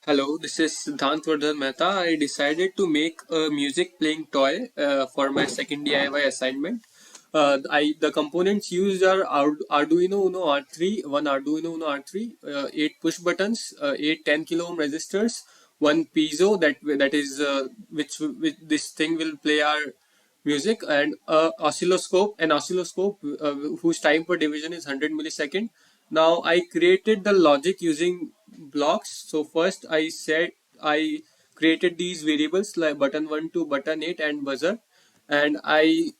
Hello, this is Siddhant Vardhan Mehta. I decided to make a music playing toy for my second DIY assignment. The components used are Arduino Uno R3, one Arduino Uno R3, eight push buttons, eight 10 kilo ohm resistors, one piezo that is which this thing will play our music, and an oscilloscope whose time per division is 100 millisecond. Now I created the logic using blocks. So first I created these variables like button 1 to button 8 and buzzer, and I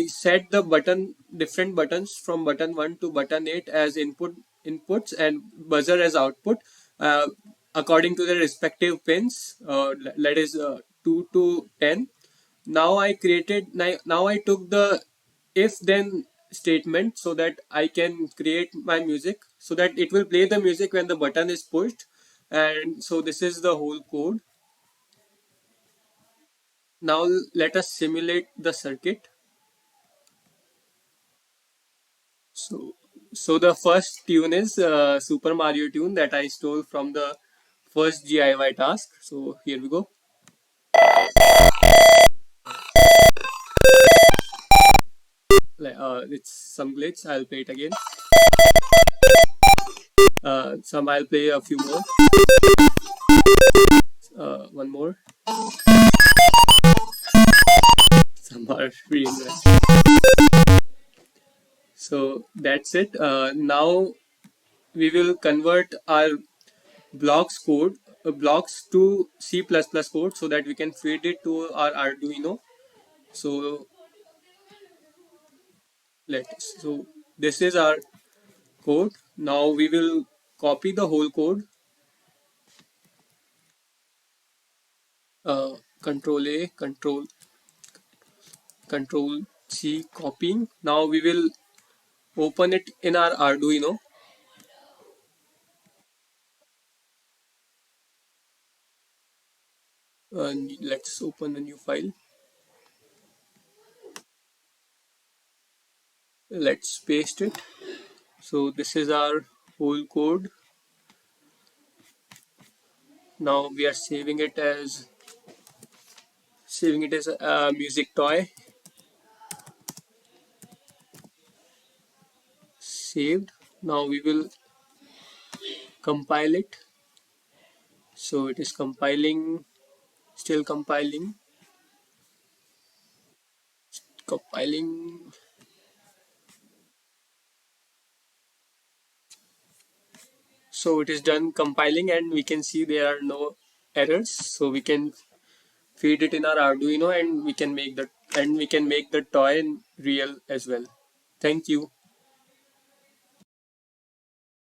set the different buttons from button 1 to button 8 as inputs and buzzer as output, uh, according to their respective pins, that is 2 to 10. Now I took the if then statement so that I can create my music so that it will play the music when the button is pushed. And so this is the whole code. Now let us simulate the circuit. So so the first tune is Super Mario tune that I stole from the first GIY task. So here we go. It's some glitch. I'll play it again. Some I'll play a few more. One more. Some are real. So that's it. Now we will convert our blocks to C++ code so that we can feed it to our Arduino. So so this is our code. Now we will copy the whole code. Control A, Control C, copying. Now we will open it in our Arduino. Let's open a new file. Let's paste it. So this is our whole code. Now we are saving it as a music toy. Saved. Now we will compile it. So it is compiling, still compiling. So it is done compiling, and we can see there are no errors. So we can feed it in our Arduino, and we can make the toy real as well. Thank you.